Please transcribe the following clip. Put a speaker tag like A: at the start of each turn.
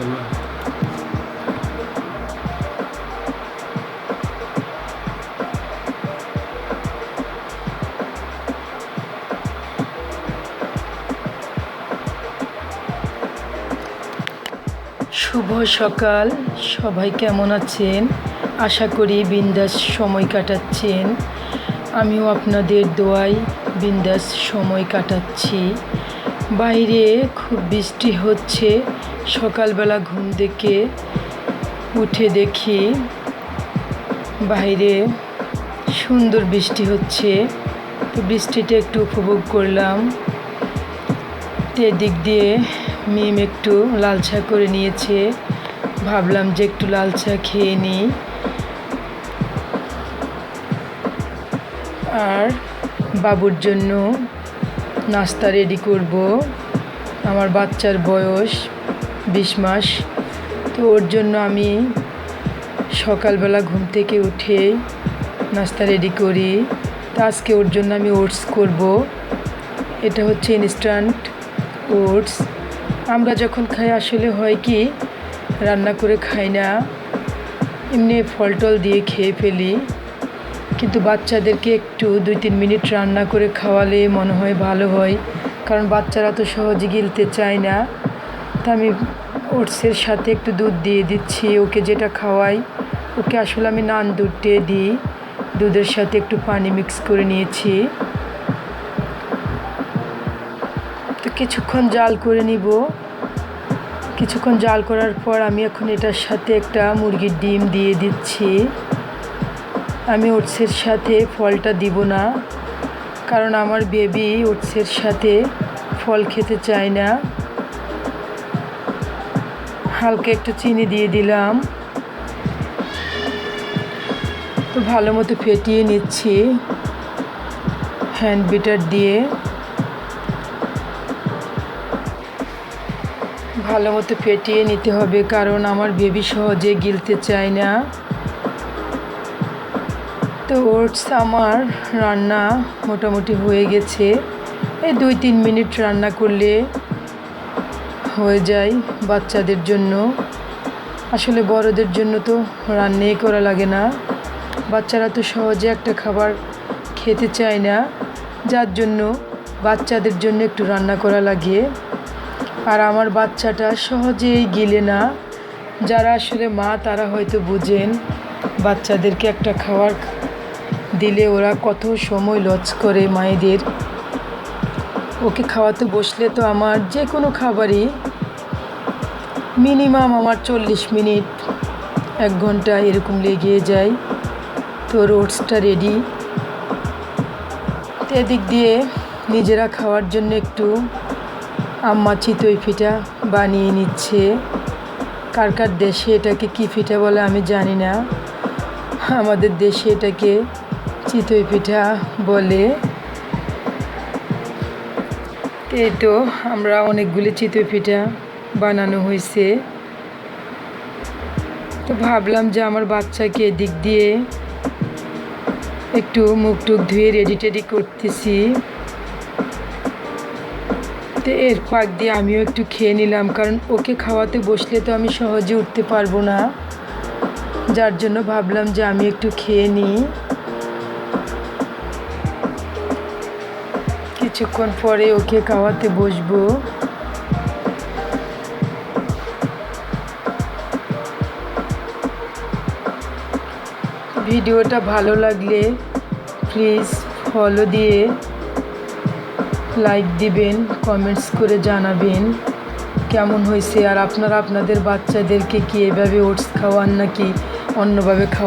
A: শুভ সকাল, সবাই কেমন আছেন? আশা করি বিন্দাস সময় কাটাচ্ছেন। আমিও আপনাদের দোয়ায় বিন্দাস সময় কাটাচ্ছি। বাইরে খুব বৃষ্টি হচ্ছে। সকালবেলা ঘুম থেকে উঠে দেখি বাইরে সুন্দর বৃষ্টি হচ্ছে, তো বৃষ্টিটা একটু উপভোগ করলাম। এদিক দিয়ে মিম একটু লাল চা করে নিয়েছে, ভাবলাম যে একটু লাল চা খেয়ে নিই। আর বাবুর জন্য নাস্তা রেডি করব। আমার বাচ্চার বয়স 20 মাস, তো ওর জন্য আমি সকালবেলা ঘুম থেকে উঠে নাস্তা রেডি করি। তো আজকে ওর জন্য আমি ওটস করব। এটা হচ্ছে ইনস্ট্যান্ট ওটস। আমরা যখন খাই আসলে হয় কি, রান্না করে খাই না, এমনি ফল টল দিয়ে খেয়ে ফেলি। কিন্তু বাচ্চাদেরকে একটু 2-3 মিনিট রান্না করে খাওয়ালে মনে হয় ভালো হয়, কারণ বাচ্চারা তো সহজে গিলতে চায় না। তা আমি ওটসের সাথে একটু দুধ দিয়ে দিচ্ছি। ওকে যেটা খাওয়াই, ওকে আসলে আমি নান দুধটে দিই, দুধের সাথে একটু পানি মিক্স করে নিয়েছি। তো কিছুক্ষণ জাল করে নিব। কিছুক্ষণ জাল করার পর আমি এখন এটার সাথে একটা মুরগির ডিম দিয়ে দিচ্ছি। আমি ওটসের সাথে ফলটা দিব না, কারণ আমার বেবি ওটসের সাথে ফল খেতে চায় না। হালকা একটু চিনি দিয়ে দিলাম। তো ভালো মতো ফেটিয়ে নিচ্ছি হ্যান্ড বিটার দিয়ে। ভালো মতো ফেটিয়ে নিতে হবে, কারণ আমার বেবি সহজে গিলতে চায় না। তো ওটস আমার রান্না মোটামুটি হয়ে গেছে। এই 2-3 মিনিট রান্না করলে হয়ে যায় বাচ্চাদের জন্য। আসলে বড়দের জন্য তো রান্নাই করা লাগে না। বাচ্চারা তো সহজে একটা খাবার খেতে চায় না, যার জন্য বাচ্চাদের জন্য একটু রান্না করা লাগে। আর আমার বাচ্চাটা সহজেই গিলে না। যারা আসলে মা তারা হয়তো বুঝেন বাচ্চাদেরকে একটা খাবার দিলে ওরা কত সময় লস করে মায়েদের। ওকে খাওয়াতে বসলে তো আমার যে কোনো খাবারই মিনিমাম আমার 40 মিনিট 1 ঘন্টা এরকম লেগে যায়। তো ওটসটা রেডি। তো এদিক দিয়ে নিজেরা খাওয়ার জন্য একটু আম্মা চিতই পিঠা বানিয়ে নিচ্ছে। কার কার দেশে এটাকে কী পিঠা বলে আমি জানি না, আমাদের দেশে এটাকে চিতই পিঠা বলে। এই তো আমরা অনেকগুলি চিতই পিঠা বানানো হয়েছে। তো ভাবলাম যে আমার বাচ্চাকে এদিক দিয়ে একটু মুখ টুক ধুয়ে রেডি টেডি করতেছি। তো এর ফাঁক দিয়ে আমিও একটু খেয়ে নিলাম, কারণ ওকে খাওয়াতে বসলে তো আমি সহজে উঠতে পারবো না, যার জন্য ভাবলাম যে আমি একটু খেয়ে নিই। কিছুক্ষণ পরে ওকে খাওয়াতে বসবো। ভিডিওটা ভালো লাগলে প্লিজ ফলো দিয়ে লাইক দিবেন, কমেন্টস করে জানাবেন কেমন হয়েছে। আর আপনারা আপনাদের বাচ্চাদেরকে কি এভাবে ওটস খাওয়ান নাকি অন্যভাবে খাওয়ান?